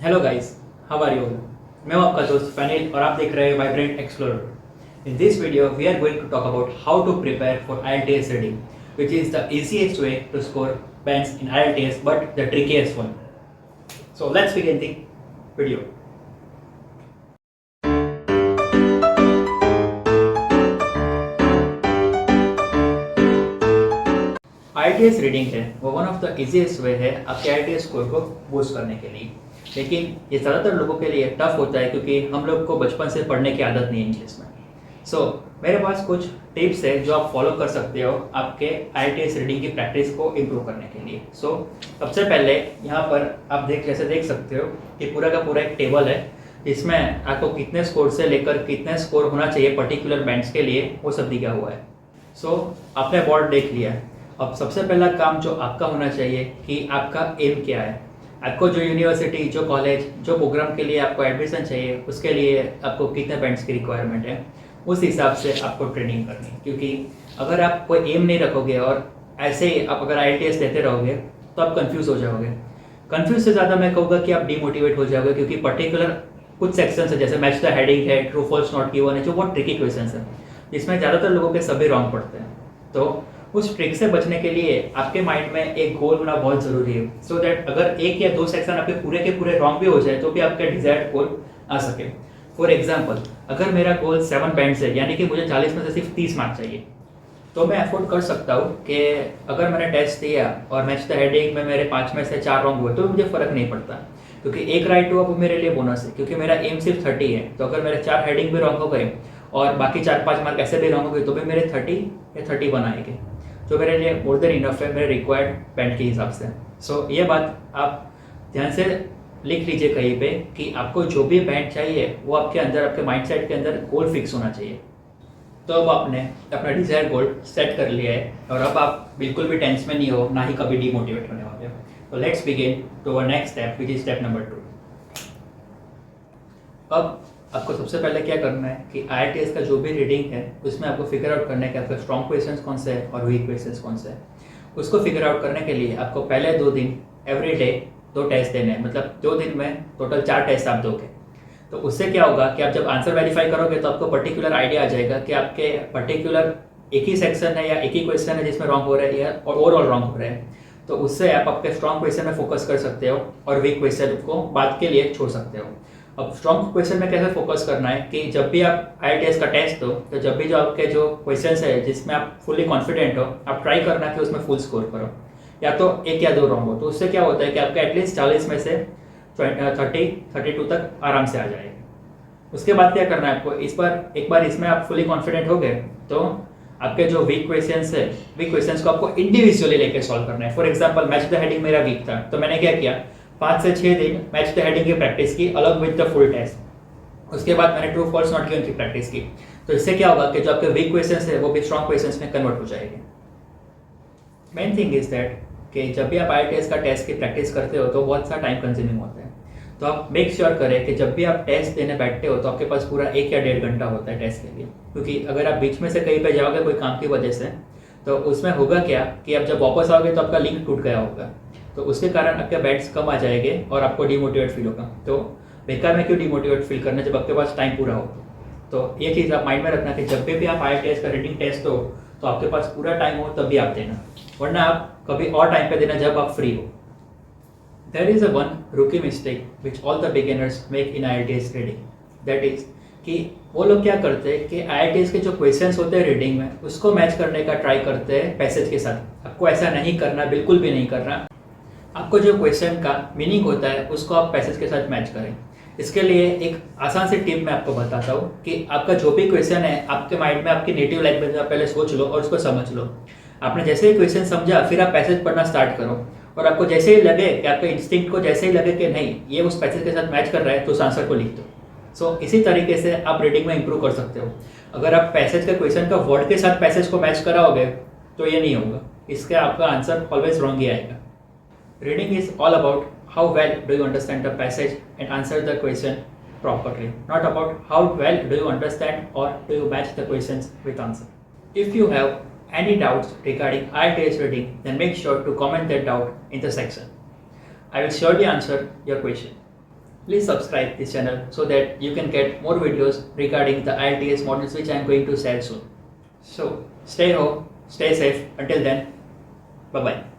Hello guys, how are you? मैं हूं आपका दोस्त फैनिल और आप देख रहे हैं vibrant explorer. In this video we are going to talk about how to prepare for IELTS reading, which is the easiest way to score bands in IELTS but the trickiest one. So let's begin the video. IELTS reading है वो one of the easiest way है आपके IELTS score को boost करने के लिए। लेकिन ये ज़्यादातर लोगों के लिए टफ होता है क्योंकि हम लोग को बचपन से पढ़ने की आदत नहीं है इंग्लिश में। मेरे पास कुछ टिप्स है जो आप फॉलो कर सकते हो आपके IELTS रीडिंग की प्रैक्टिस को इम्प्रूव करने के लिए। सबसे पहले यहाँ पर आप देख सकते हो कि पूरा का पूरा एक टेबल है जिसमें आपको कितने स्कोर से लेकर कितने स्कोर होना चाहिए पर्टिकुलर बैंड्स के लिए वो सब दिया हुआ है। आपने बोर्ड देख लिया है। अब सबसे पहला काम जो आपका होना चाहिए कि आपका एम क्या है। आपको जो यूनिवर्सिटी, जो कॉलेज, जो प्रोग्राम के लिए आपको एडमिशन चाहिए उसके लिए आपको कितने बैंड्स की रिक्वायरमेंट है, उस हिसाब से आपको ट्रेनिंग करनी है। क्योंकि अगर आप कोई एम नहीं रखोगे और ऐसे ही आप अगर IELTS देते रहोगे तो आप कंफ्यूज हो जाओगे। कंफ्यूज से ज़्यादा मैं कहूँगा कि आप डीमोटिवेट हो जाओगे, क्योंकि पर्टिकुलर कुछ सेक्शंस है जैसे मैच द हेडिंग है, ट्रू फॉल्स नॉट गिवन है, जो बहुत ट्रिकी क्वेश्चंस है जिसमें ज़्यादातर लोगों के सभी रॉन्ग पड़ते हैं। तो उस ट्रिक से बचने के लिए आपके माइंड में एक गोल होना बहुत ज़रूरी है, सो दैट अगर एक या दो सेक्शन आपके पूरे के पूरे रॉन्ग भी हो जाए तो भी आपका डिजायर्ड गोल आ सके। फॉर एग्जाम्पल, अगर मेरा गोल 7 बैंड्स है यानी कि मुझे 40 में से सिर्फ 30 मार्क्स चाहिए, तो मैं अफोर्ड कर सकता हूँ कि अगर मैंने टेस्ट दिया और मैच द हेडिंग में मेरे 5 में से 4 रॉन्ग हुए तो मुझे फ़र्क नहीं पड़ता, क्योंकि एक राइट हुआ वो मेरे लिए बोनस है। क्योंकि मेरा एम सिर्फ 30 है, तो अगर मेरे 4 हेडिंग भी रॉन्ग हो गए और बाकी 4-5 मार्क ऐसे भी रॉन्ग हो गए तो भी मेरे 30 या 31 आएंगे, जो मेरे लिए मोर देन इनफ है मेरे रिक्वायर्ड बैंड के हिसाब से। ये बात आप ध्यान से लिख लीजिए कहीं पे कि आपको जो भी बैंड चाहिए वो आपके अंदर, आपके माइंडसेट के अंदर गोल फिक्स होना चाहिए। तो अब आपने अपना डिजायर गोल सेट कर लिया है और अब आप बिल्कुल भी टेंस में नहीं हो, ना ही कभी डिमोटिवेट होने वाले हो। तो let's begin to our next step, which is step number 2। अब आपको सबसे पहले क्या करना है कि IELTS का जो भी रीडिंग है उसमें आपको फिगर आउट करना है कि आपके स्ट्रॉन्ग क्वेश्चंस कौन से हैं और वीक क्वेश्चंस कौन से हैं। उसको फिगर आउट करने के लिए आपको पहले 2 दिन एवरी डे 2 टेस्ट देने हैं, मतलब 2 दिन में टोटल 4 टेस्ट आप दोगे। तो उससे क्या होगा कि आप जब आंसर वेरीफाई करोगे तो आपको पर्टिकुलर आइडिया आ जाएगा कि आपके पर्टिकुलर एक ही सेक्शन है या एक ही क्वेश्चन है जिसमें रॉन्ग हो रहा है या ओवरऑल रॉन्ग हो रहे हैं। तो उससे आप आपके स्ट्रॉन्ग क्वेश्चन में फोकस कर सकते हो और वीक क्वेश्चन को बाद के लिए छोड़ सकते हो। अब स्ट्रॉन्ग क्वेश्चन में कैसे फोकस करना है कि जब भी आप IELTS का टेस्ट दो तो जब भी जो आपके जो क्वेश्चंस है जिसमें आप फुल्ली कॉन्फिडेंट हो, आप ट्राई करना कि उसमें फुल स्कोर करो, या तो 1 या 2 रॉन्ग हो। तो उससे क्या होता है कि आपका एटलीस्ट 40 में से 32 तक आराम से आ जाएगा। उसके बाद क्या करना है आपको, एक बार इसमें आप फुली कॉन्फिडेंट हो गए तो आपके जो वीक क्वेश्चंस को आपको इंडिविजुअली लेके सॉल्व करना है। For example, match the heading मेरा वीक था तो मैंने क्या किया, 5 से 6 दिन मैच द हेडिंग की प्रैक्टिस की along with the full test. उसके बाद मैंने ट्रू फॉल्स नॉट गिवन की प्रैक्टिस की। तो इससे क्या होगा कि जो आपके वीक क्वेश्चंस है वो भी स्ट्रॉन्ग क्वेश्चंस में कन्वर्ट हो जाएंगे। मेन थिंग इज दैट कि जब भी आप IELTS का टेस्ट की प्रैक्टिस करते हो तो बहुत सा टाइम कंज्यूमिंग होता है। तो आप मेक श्योर करें कि जब भी आप टेस्ट देने बैठते हो तो आपके पास पूरा 1 या 1.5 घंटा होता है टेस्ट के लिए। क्योंकि अगर आप बीच में से कहीं पे जाओगे कोई काम की वजह से तो उसमें होगा क्या कि आप जब वापस आओगे तो आपका लिंक टूट गया होगा, तो उसके कारण आपके बैट्स कम आ जाएंगे और आपको डिमोटिवेट फील होगा। तो बेकार में क्यों डिमोटिवेट फील करना जब आपके पास टाइम पूरा हो। तो ये चीज़ आप माइंड में रखना कि जब भी आप IELTS का रीडिंग टेस्ट हो तो आपके पास पूरा टाइम हो तब भी आप देना, वरना आप कभी और टाइम पे देना जब आप फ्री हो। There is a one rookie mistake which all the beginners make in IELTS reading. That is कि वो लोग क्या करते हैं कि IELTS के जो क्वेश्चंस होते हैं रीडिंग में उसको मैच करने का ट्राई करते हैं पैसेज के साथ। आपको ऐसा नहीं करना, बिल्कुल भी नहीं करना। आपको जो क्वेश्चन का मीनिंग होता है उसको आप पैसेज के साथ मैच करें। इसके लिए एक आसान सी टिप मैं आपको बताता हूँ कि आपका जो भी क्वेश्चन है आपके माइंड में आपकी नेटिव लैंग्वेज में पहले सोच लो और उसको समझ लो। आपने जैसे ही क्वेश्चन समझा फिर आप पैसेज पढ़ना स्टार्ट करो, और आपको जैसे ही लगे कि आपके इंस्टिंक्ट को जैसे ही लगे कि नहीं ये उस पैसेज के साथ मैच कर रहा है तो उस आंसर को लिख दो। इसी तरीके से आप रीडिंग में इंप्रूव कर सकते हो। अगर आप पैसेज के क्वेश्चन का वर्ड के साथ पैसेज को मैच कराओगे तो ये नहीं होगा, इसके आपका आंसर ऑलवेज रॉन्ग ही आएगा। Reading is all about how well do you understand the passage and answer the question properly, not about how well do you understand or do you match the questions with answer. If you have any doubts regarding IELTS reading, then make sure to comment that doubt in the section. I will surely answer your question. please subscribe this channel so that you can get more videos regarding the IELTS models which I am going to share soon. So stay home, stay safe. Until then, bye bye.